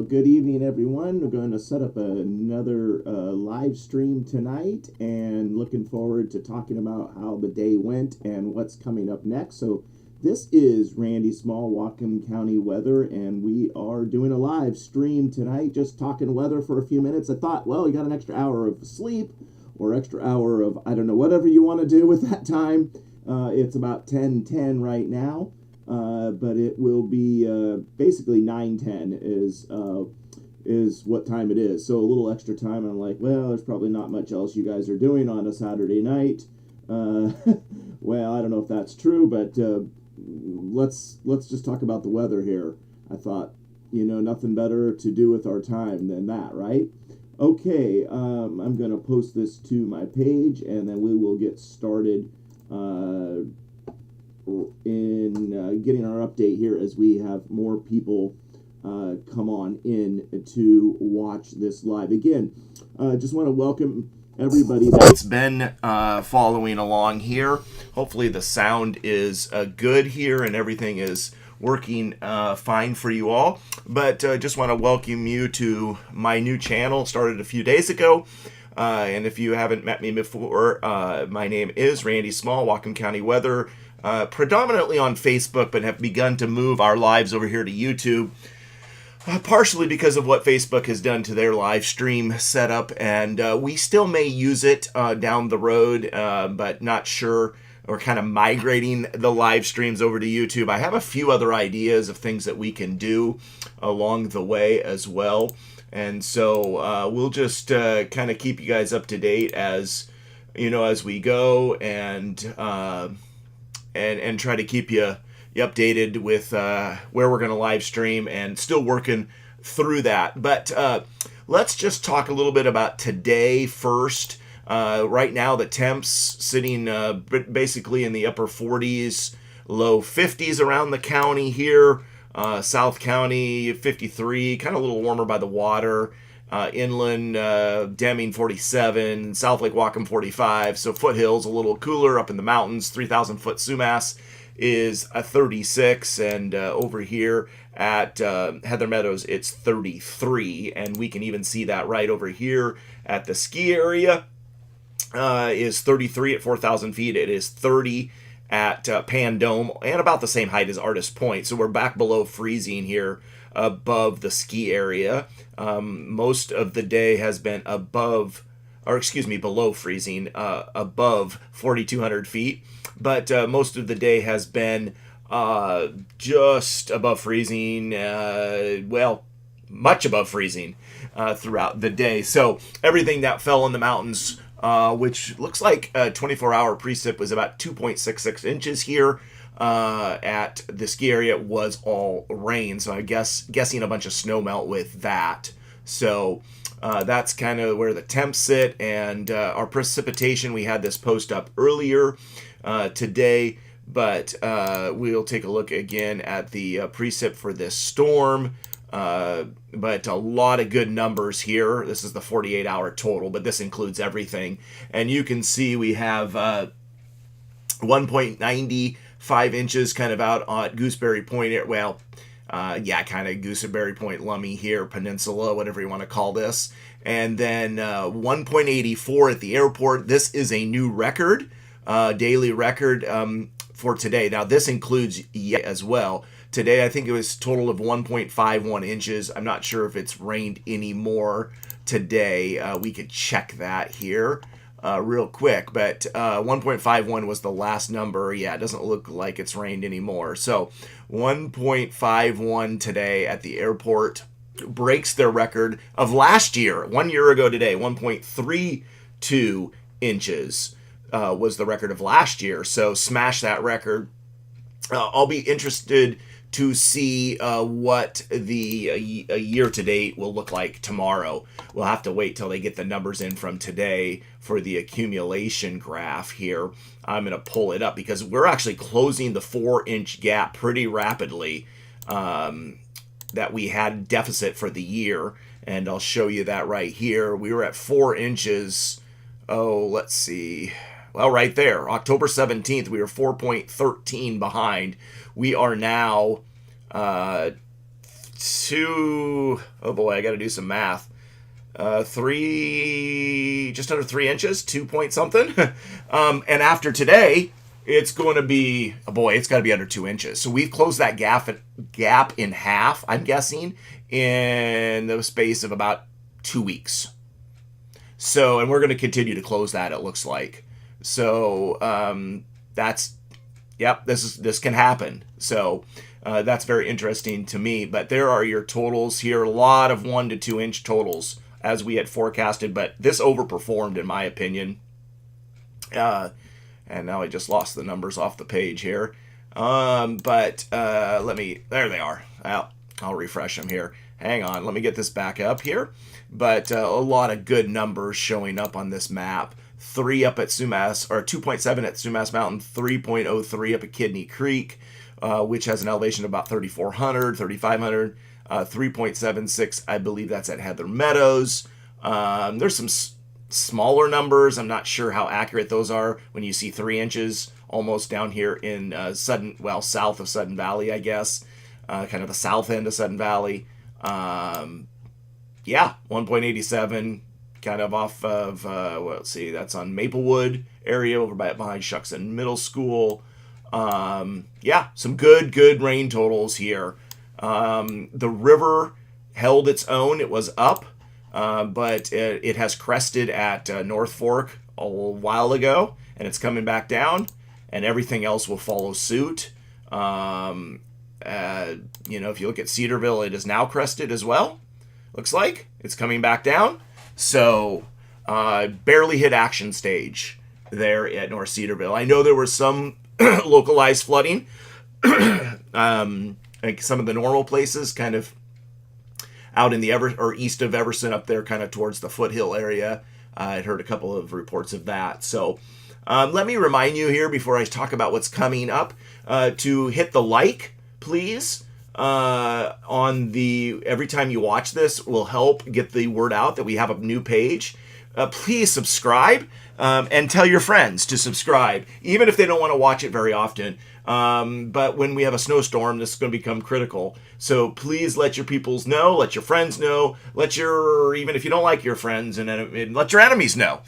Well, good evening, everyone. We're going to set up another live stream tonight and looking forward to talking about how the day went and what's coming up next. So, this is Randy Small, Whatcom County Weather, and we are doing a live stream tonight, just talking weather for a few minutes. I thought, well, you got an extra hour of sleep or extra hour of, I don't know, whatever you want to do with that time. It's about 10:10 right now. But it will be basically 9:10 is what time it is. So a little extra time. I'm like, well, there's probably not much else you guys are doing on a Saturday night. Well, I don't know if that's true, but let's just talk about the weather here. I thought, nothing better to do with our time than that, right? Okay, I'm going to post this to my page, and then we will get started in getting our update here as we have more people come on in to watch this live. Again, just want to welcome everybody that's been following along here. Hopefully the sound is good here and everything is working fine for you all. But just want to welcome you to my new channel. Started a few days ago. And if you haven't met me before, my name is Randy Small, Whatcom County Weather. Predominantly on Facebook, but have begun to move our lives over here to YouTube, partially because of what Facebook has done to their live stream setup, and we still may use it down the road, but not sure. We're kind of migrating the live streams over to YouTube. I have a few other ideas of things that we can do along the way as well, and so we'll just kind of keep you guys up to date as we go, and try to keep you updated with where we're going to live stream, and still working through that. But let's just talk a little bit about today first. Right now, the temps sitting basically in the upper 40s, low 50s around the county here. South County, 53, kind of a little warmer by the water. Inland, Deming 47, South Lake Whatcom 45, so foothills a little cooler. Up in the mountains, 3,000 foot Sumas is a 36, and over here at Heather Meadows it's 33, and we can even see that right over here at the ski area is 33 at 4,000 feet. It is 30 at Pan Dome, and about the same height as Artist Point, so we're back below freezing here above the ski area. Most of the day has been below freezing, above 4,200 feet. But most of the day has been just above freezing, much above freezing throughout the day. So everything that fell in the mountains, which looks like a 24-hour precip, was about 2.66 inches here. At the ski area, was all rain, so I guessing a bunch of snow melt with that. So that's kind of where the temps sit, and our precipitation, we had this post up earlier today, but we'll take a look again at the precip for this storm. But a lot of good numbers here. This is the 48-hour total, but this includes everything, and you can see we have 1.95 inches kind of out at Gooseberry Point. Kind of Gooseberry Point, Lummi here, Peninsula, whatever you want to call this. And then 1.84 at the airport. This is a new record, daily record for today. Now, this includes as well. Today, I think it was a total of 1.51 inches. I'm not sure if it's rained anymore today. We could check that here real quick, but 1.51 was the last number. Yeah, it doesn't look like it's rained anymore. So 1.51 today at the airport breaks their record of last year. 1 year ago today, 1.32 inches was the record of last year. So smash that record. I'll be interested to see what the year to date will look like tomorrow. We'll have to wait till they get the numbers in from today for the accumulation graph here. I'm going to pull it up because we're actually closing the 4-inch gap pretty rapidly that we had deficit for the year. And I'll show you that right here. We were at 4 inches. Oh, let's see. Well, right there, October 17th, we were 4.13 behind. We are now oh boy, I got to do some math. Just under 3 inches, 2 point something. And after today, it's going to be, oh boy, it's got to be under 2 inches. So we've closed that gap in half, I'm guessing, in the space of about 2 weeks. So, and we're going to continue to close that, it looks like. So, this can happen. So, that's very interesting to me. But there are your totals here. A lot of 1 to 2 inch totals as we had forecasted. But this overperformed, in my opinion. And now I just lost the numbers off the page here. There they are. I'll refresh them here. Hang on, let me get this back up here. But a lot of good numbers showing up on this map. 3 up at Sumas, or 2.7 at Sumas Mountain, 3.03 up at Kidney Creek, which has an elevation of about 3,400, 3,500, 3.76, I believe that's at Heather Meadows. There's some smaller numbers. I'm not sure how accurate those are when you see 3 inches almost down here in south of Sudden Valley, I guess. Kind of the south end of Sudden Valley. 1.87, kind of off of, that's on Maplewood area over behind Shuckson Middle School. Some good rain totals here. The river held its own. It was up, but it has crested at North Fork a while ago, and it's coming back down, and everything else will follow suit. If you look at Cedarville, it is now crested as well. Looks like it's coming back down. So, barely hit action stage there at North Cedarville. I know there was some localized flooding, like some of the normal places, kind of out in the east of Everson, up there, kind of towards the foothill area. I'd heard a couple of reports of that. So, let me remind you here before I talk about what's coming up to hit the like, please. Every time you watch this will help get the word out that we have a new page. Please subscribe, and tell your friends to subscribe, even if they don't want to watch it very often. But when we have a snowstorm, this is going to become critical. So please let your peoples know, let your friends know, even if you don't like your friends, and let your enemies know.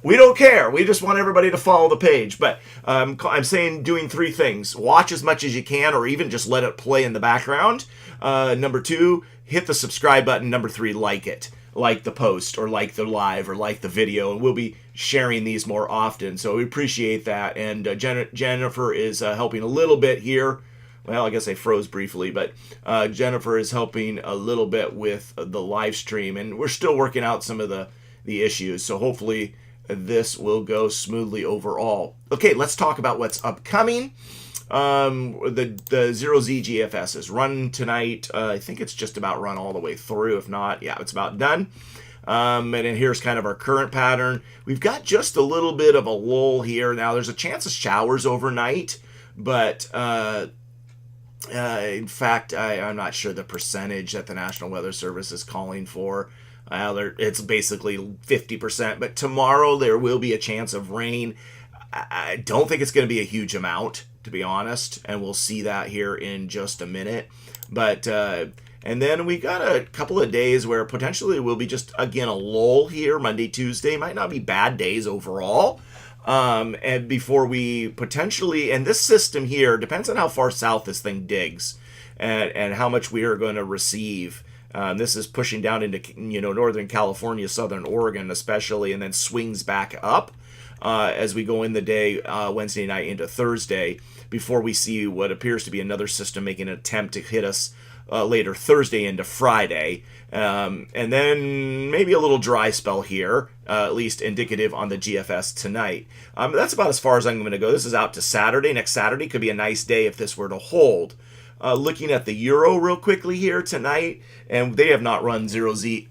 We don't care. We just want everybody to follow the page. But I'm saying doing 3 things. Watch as much as you can, or even just let it play in the background. Number 2, hit the subscribe button. Number 3, like it. Like the post, or like the live, or like the video, and we'll be sharing these more often, so we appreciate that. And Jennifer is helping a little bit here. Well, I guess I froze briefly, but Jennifer is helping a little bit with the live stream, and we're still working out some of the issues, so hopefully this will go smoothly overall. Okay, let's talk about what's upcoming. The 0Z GFS is run tonight. I think it's just about run all the way through. If not, it's about done. And then here's kind of our current pattern. We've got just a little bit of a lull here. Now, there's a chance of showers overnight, but in fact, I'm not sure the percentage that the National Weather Service is calling for. It's basically 50%, but tomorrow there will be a chance of rain. I don't think it's going to be a huge amount, to be honest, and we'll see that here in just a minute. But and then we got a couple of days where potentially will be just, again, a lull here. Monday, Tuesday might not be bad days overall. And before we potentially, and this system here depends on how far south this thing digs, and how much we are going to receive. This is pushing down into Northern California, Southern Oregon especially, and then swings back up as we go in the day, Wednesday night into Thursday, before we see what appears to be another system making an attempt to hit us later Thursday into Friday. And then maybe a little dry spell here, at least indicative on the GFS tonight. That's about as far as I'm going to go. This is out to Saturday. Next Saturday could be a nice day if this were to hold. Looking at the Euro real quickly here tonight, and they have not run 0Z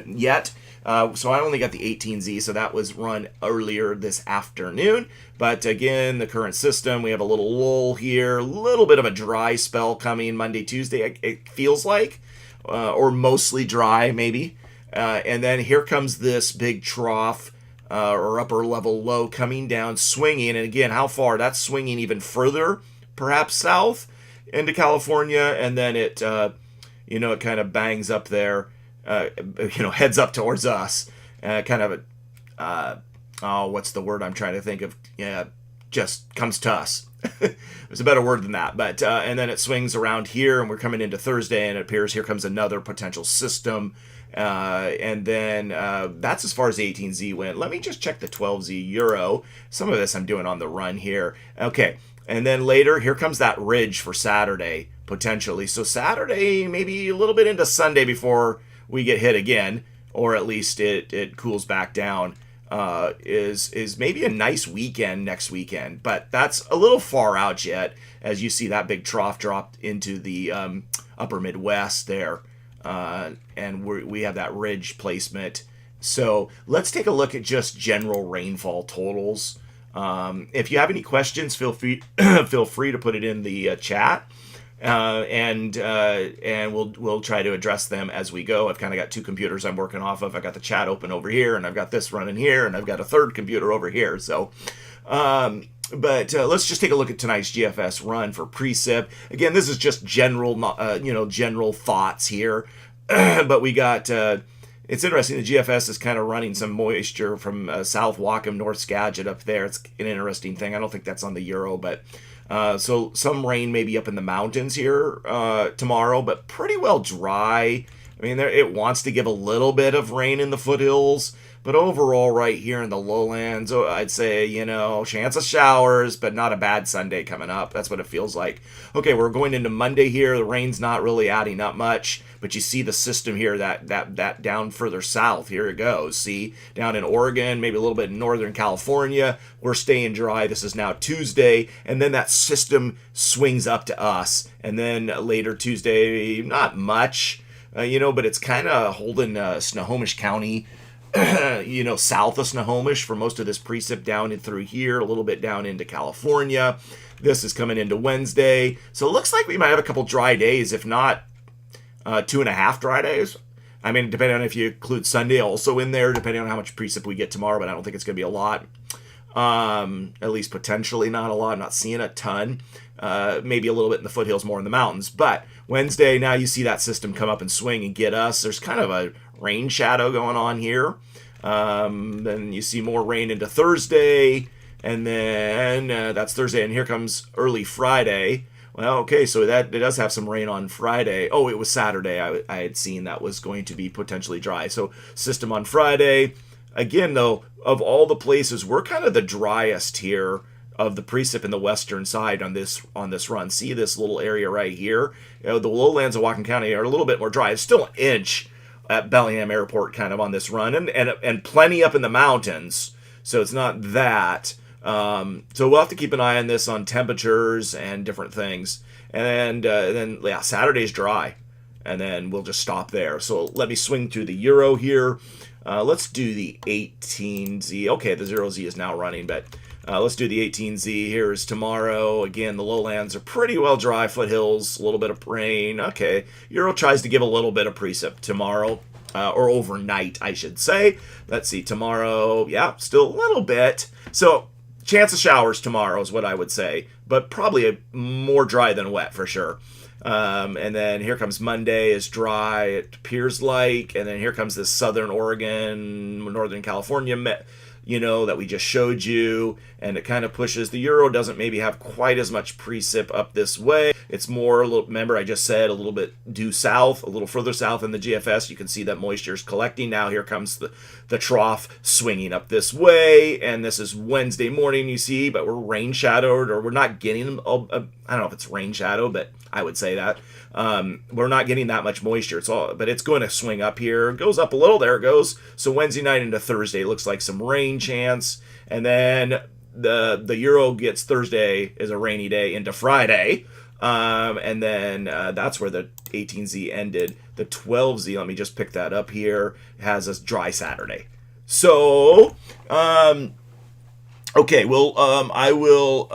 yet. So I only got the 18Z, so that was run earlier this afternoon. But again, the current system, we have a little lull here, a little bit of a dry spell coming Monday, Tuesday, it feels like, or mostly dry maybe. And then here comes this big trough or upper level low coming down, swinging. And again, how far? That's swinging even further, perhaps south into California, and then it it kind of bangs up there, heads up towards us, kind of what's the word I'm trying to think of? Yeah, just comes to us. There's a better word than that. But and then it swings around here, and we're coming into Thursday, and it appears here comes another potential system. And then that's as far as the 18Z went. Let me just check the 12Z Euro. Some of this I'm doing on the run here. Okay. And then later, here comes that ridge for Saturday, potentially. So Saturday, maybe a little bit into Sunday before we get hit again, or at least it cools back down. Is maybe a nice weekend next weekend, but that's a little far out yet, as you see that big trough dropped into the upper Midwest there, and we have that ridge placement. So let's take a look at just general rainfall totals. If you have any questions, feel free to put it in the chat. And we'll try to address them as we go. I've kind of got two computers I'm working off of. I've got the chat open over here, and I've got this running here, and I've got a third computer over here. So, but let's just take a look at tonight's GFS run for precip. Again, this is just general thoughts here. But we got. It's interesting. The GFS is kind of running some moisture from South Whatcom, North Skagit up there. It's an interesting thing. I don't think that's on the Euro, but. So some rain maybe up in the mountains here tomorrow, but pretty well dry. I mean, it wants to give a little bit of rain in the foothills, but overall right here in the lowlands, I'd say, chance of showers, but not a bad Sunday coming up. That's what it feels like. Okay, we're going into Monday here. The rain's not really adding up much, but you see the system here, that down further south. Here it goes. See, down in Oregon, maybe a little bit in Northern California, we're staying dry. This is now Tuesday, and then that system swings up to us, and then later Tuesday, not much, but it's kind of holding Snohomish County, south of Snohomish for most of this precip down and through here, a little bit down into California. This is coming into Wednesday, so it looks like we might have a couple dry days, if not 2.5 dry days. I mean, depending on if you include Sunday also in there, depending on how much precip we get tomorrow, but I don't think it's going to be a lot. At least potentially not a lot. I'm not seeing a ton. Maybe a little bit in the foothills, more in the mountains. But Wednesday, now you see that system come up and swing and get us. There's kind of a rain shadow going on here. Then you see more rain into Thursday. And then that's Thursday. And here comes early Friday. Well, okay, so it does have some rain on Friday. Oh, it was Saturday. I had seen that was going to be potentially dry. So system on Friday. Again, though, of all the places, we're kind of the driest here of the precip in the western side on this run. See this little area right here? The lowlands of Whatcom County are a little bit more dry. It's still an inch at Bellingham Airport kind of on this run, and plenty up in the mountains. So it's not that. So we'll have to keep an eye on this on temperatures and different things. And then Saturday's dry, and then we'll just stop there. So let me swing through the Euro here. Let's do the 18Z. Okay, the 0Z is now running, but let's do the 18Z. Here's tomorrow. Again, the lowlands are pretty well dry. Foothills, a little bit of rain. Okay, Euro tries to give a little bit of precip tomorrow, or overnight, I should say. Let's see, tomorrow, still a little bit. So chance of showers tomorrow is what I would say, but probably more dry than wet for sure. And then here comes Monday is dry, it appears like, and then here comes this Southern Oregon, Northern California, that we just showed you, and it kind of pushes. The Euro doesn't maybe have quite as much precip up this way. It's more, remember I just said, a little bit due south, a little further south in the GFS. You can see that moisture is collecting. Now here comes the trough swinging up this way, and this is Wednesday morning, you see, but we're rain shadowed, or we're not getting, I don't know if it's rain shadow, but I would say that. We're not getting that much moisture. But it's going to swing up here. It goes up a little. There it goes. So Wednesday night into Thursday looks like some rain chance. And then the Euro gets Thursday is a rainy day into Friday. And then that's where the 18Z ended. The 12Z, let me just pick that up here, has a dry Saturday. So, okay, well, I will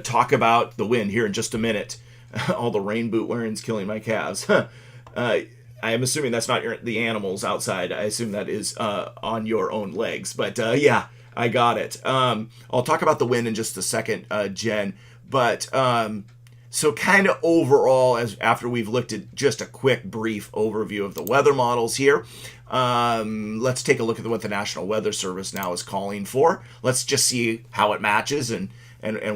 talk about the wind here in just a minute. All the rain boot wearing's killing my calves. I am assuming that's not the animals outside. I assume that is on your own legs. But I got it. I'll talk about the wind in just a second, Jen. But So kind of overall, as after we've looked at just a quick brief overview of the weather models here, let's take a look at what the National Weather Service now is calling for. Let's just see how it matches and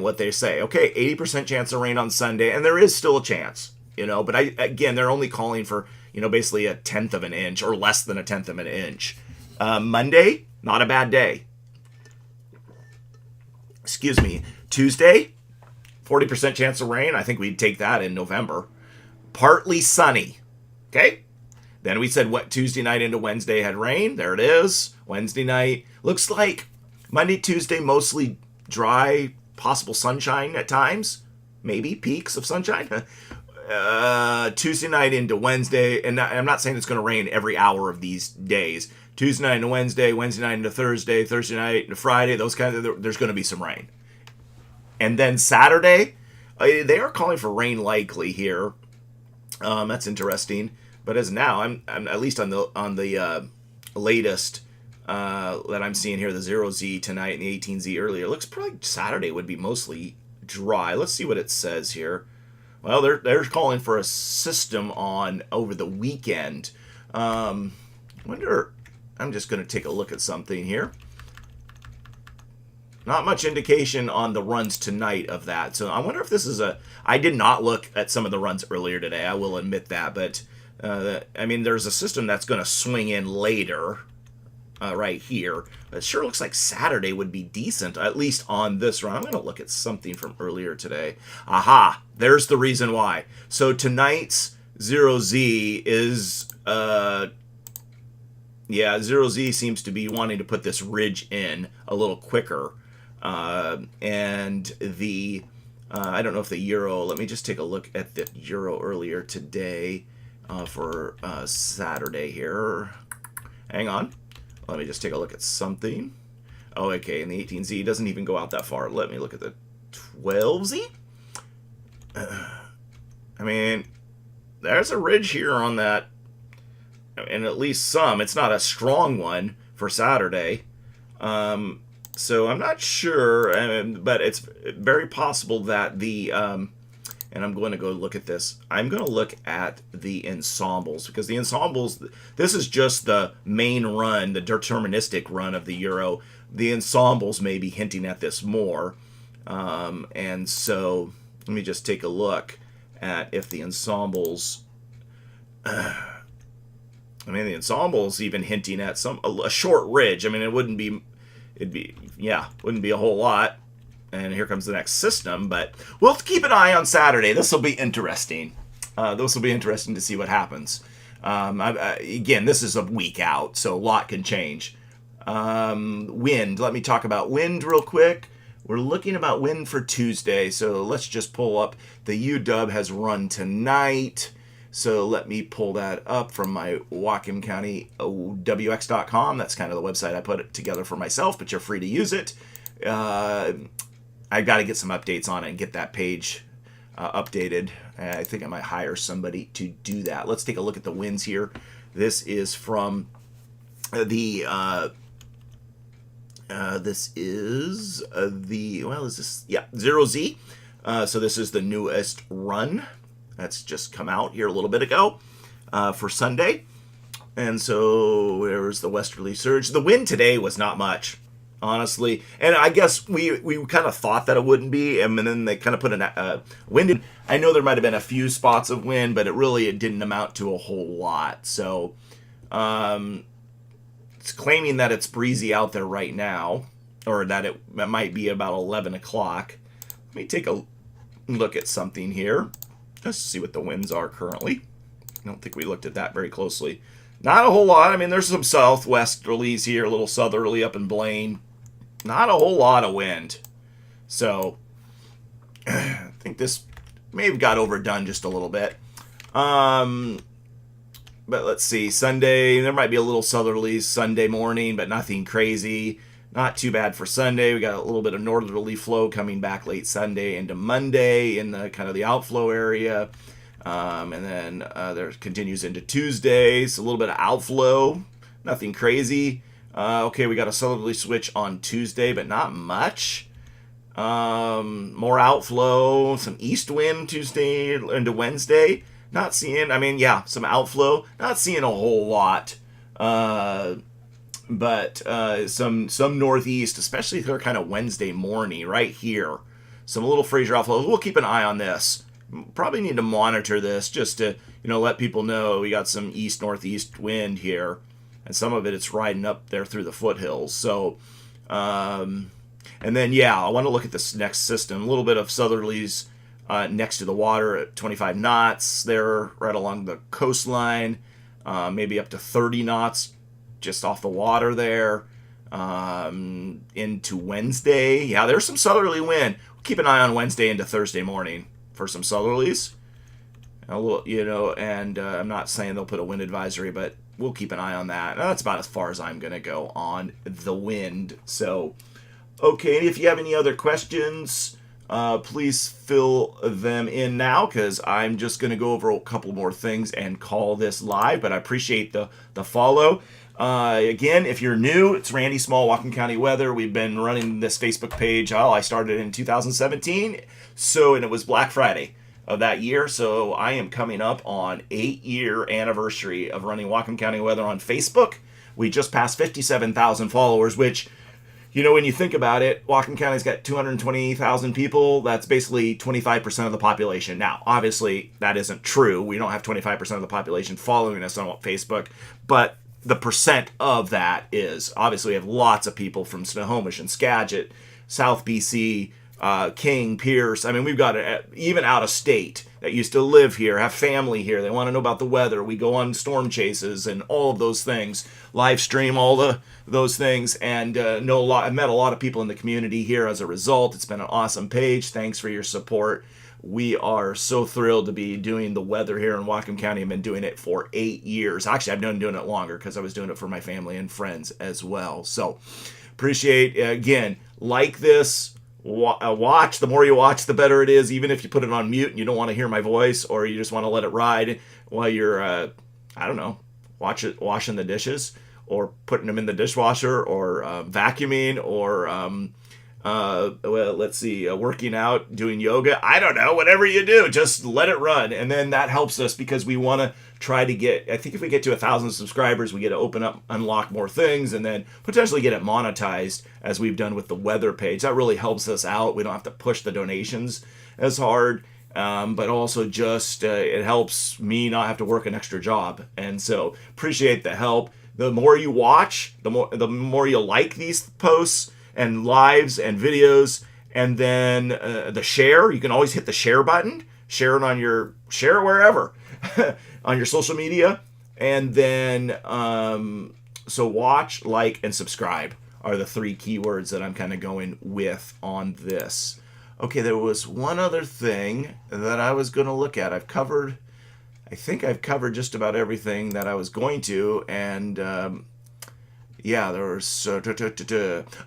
what they say. Okay, 80% chance of rain on Sunday, and there is still a chance, but again, they're only calling for, basically a tenth of an inch or less than a tenth of an inch. Monday, not a bad day. Excuse me. Tuesday, 40% chance of rain. I think we'd take that in November. Partly sunny. Okay? Then we said what Tuesday night into Wednesday had rain. There it is. Wednesday night. Looks like Monday, Tuesday, mostly dry, possible sunshine at times. Maybe peaks of sunshine. Tuesday night into Wednesday. And I'm not saying it's going to rain every hour of these days. Tuesday night into Wednesday, Wednesday night into Thursday, Thursday night into Friday, those kinds of, there's going to be some rain. And then Saturday, they are calling for rain likely here. That's interesting. But as now, I'm at least on the latest that I'm seeing here, the 0Z tonight and the 18Z earlier. It looks probably Saturday would be mostly dry. Let's see what it says here. Well, they're calling for a system on over the weekend. Wonder. I'm just going to take a look at something here. Not much indication on the runs tonight of that. So I wonder if this is I did not look at some of the runs earlier today. I will admit that. But, there's a system that's going to swing in later right here. But it sure looks like Saturday would be decent, at least on this run. I'm going to look at something from earlier today. Aha! There's the reason why. So tonight's 0Z is... 0Z seems to be wanting to put this ridge in a little quicker. And the, I don't know if the Euro, let me just take a look at the Euro earlier today for Saturday here. Hang on. Let me just take a look at something. Oh, okay, and the 18Z doesn't even go out that far. Let me look at the 12Z. There's a ridge here on that, and at least some. It's not a strong one for Saturday. So I'm not sure, but it's very possible that and I'm going to go look at this. I'm going to look at the ensembles, because the ensembles, this is just the main run, the deterministic run of the Euro. The ensembles may be hinting at this more. And so let me just take a look at if the ensembles... the ensemble's even hinting at a short ridge. It wouldn't be a whole lot. And here comes the next system, but we'll keep an eye on Saturday. This will be interesting. This will be interesting to see what happens. Again, this is a week out, so a lot can change. Wind. Let me talk about wind real quick. We're looking about wind for Tuesday, so let's just pull up. The UW has run tonight. So let me pull that up from my Whatcom County WX.com. That's kind of the website I put it together for myself, but you're free to use it. I've got to get some updates on it and get that page updated. I think I might hire somebody to do that. Let's take a look at the winds here. This is from the 0Z. So this is the newest run. That's just come out here a little bit ago for Sunday. And so there's the westerly surge. The wind today was not much, honestly. And I guess we kind of thought that it wouldn't be. And then they kind of put a wind in. I know there might have been a few spots of wind, but it didn't amount to a whole lot. So it's claiming that it's breezy out there right now, or that it might be about 11 o'clock. Let me take a look at something here. Let's see what the winds are currently. I don't think we looked at that very closely. Not a whole lot. There's some southwesterlies here, a little southerly up in Blaine. Not a whole lot of wind. So, I think this may have got overdone just a little bit. But let's see. Sunday, there might be a little southerlies Sunday morning, but nothing crazy. Not too bad for Sunday. We got a little bit of northerly flow coming back late Sunday into Monday in the kind of the outflow area. And then there continues into Tuesday. So a little bit of outflow. Nothing crazy. Okay, we got a southerly switch on Tuesday, but not much. More outflow, some east wind Tuesday into Wednesday. Not seeing, I mean, yeah, some outflow. Not seeing a whole lot. Uh, but some northeast, especially if they're kind of Wednesday morning right here. Some little Fraser outflow. We'll keep an eye on this. Probably need to monitor this just to let people know we got some east northeast wind here, and some of it's riding up there through the foothills. So, and then I want to look at this next system. A little bit of southerlies next to the water at 25 knots there, right along the coastline. Maybe up to 30 knots just off the water there. Into Wednesday. Yeah, there's some southerly wind. Keep an eye on Wednesday into Thursday morning for some southerlies. A little, and I'm not saying they'll put a wind advisory, but we'll keep an eye on that. That's about as far as I'm going to go on the wind. So, okay, if you have any other questions, please fill them in now, because I'm just going to go over a couple more things and call this live. But I appreciate the follow. Again, if you're new, it's Randy Small, Whatcom County Weather. We've been running this Facebook page. I started in 2017, and it was Black Friday of that year. So I am coming up on 8-year anniversary of running Whatcom County Weather on Facebook. We just passed 57,000 followers, which, when you think about it, Whatcom County's got 220,000 people. That's basically 25% of the population. Now, obviously, that isn't true. We don't have 25% of the population following us on Facebook, but the percent of that is, obviously, we have lots of people from Snohomish and Skagit, South BC, King, Pierce. I mean, we've got even out of state that used to live here, have family here. They want to know about the weather. We go on storm chases and all of those things, live stream all those things, and I've met a lot of people in the community here as a result. It's been an awesome page. Thanks for your support. We are so thrilled to be doing the weather here in Whatcom County. I've been doing it for 8 years. Actually, I've been doing it longer because I was doing it for my family and friends as well. So appreciate, again, like this, watch. The more you watch, the better it is. Even if you put it on mute and you don't want to hear my voice, or you just want to let it ride while you're, washing the dishes, or putting them in the dishwasher, or vacuuming, or working out, doing yoga. I don't know, whatever you do, just let it run. And then that helps us, because we want to try to get, I think if we get to 1,000 subscribers, we get to unlock more things, and then potentially get it monetized, as we've done with the weather page. That really helps us out. We don't have to push the donations as hard. But also just it helps me not have to work an extra job. And so appreciate the help. The more you watch, the more you like these posts and lives and videos, and then the share. You can always hit the share button, share wherever on your social media, and then so watch, like, and subscribe are the 3 keywords that I'm kind of going with on this. Okay, there was one other thing that I was going to look at. I think I've covered just about everything that I was going to, and there's...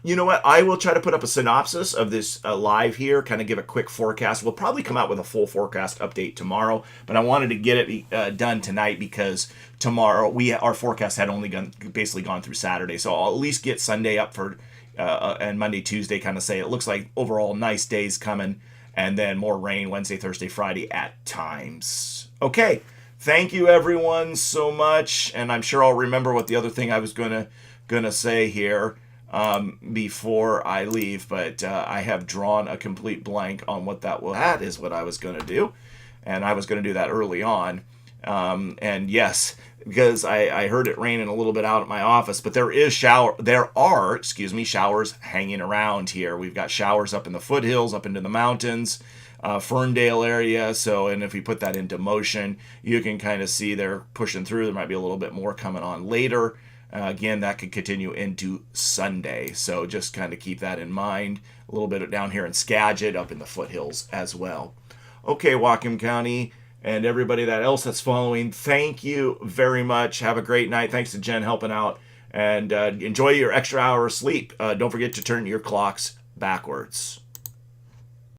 You know what? I will try to put up a synopsis of this live here, kind of give a quick forecast. We'll probably come out with a full forecast update tomorrow, but I wanted to get it done tonight, because tomorrow our forecast had only basically gone through Saturday, so I'll at least get Sunday up for... and Monday, Tuesday, kind of say it looks like overall nice days coming, and then more rain Wednesday, Thursday, Friday at times. Okay, thank you everyone so much, and I'm sure I'll remember what the other thing I was gonna say here before I leave, but I have drawn a complete blank on what that was. That is what I was gonna do, and I was gonna do that early on, and yes, because I heard it raining a little bit out at my office, but there are showers hanging around here. We've got showers up in the foothills, up into the mountains, Ferndale area. So, and if we put that into motion, you can kind of see they're pushing through. There might be a little bit more coming on later. Again, that could continue into Sunday. So just kind of keep that in mind. A little bit down here in Skagit, up in the foothills as well. Okay, Whatcom County, and everybody else that's following, thank you very much. Have a great night. Thanks to Jen helping out. And enjoy your extra hour of sleep. Don't forget to turn your clocks backwards.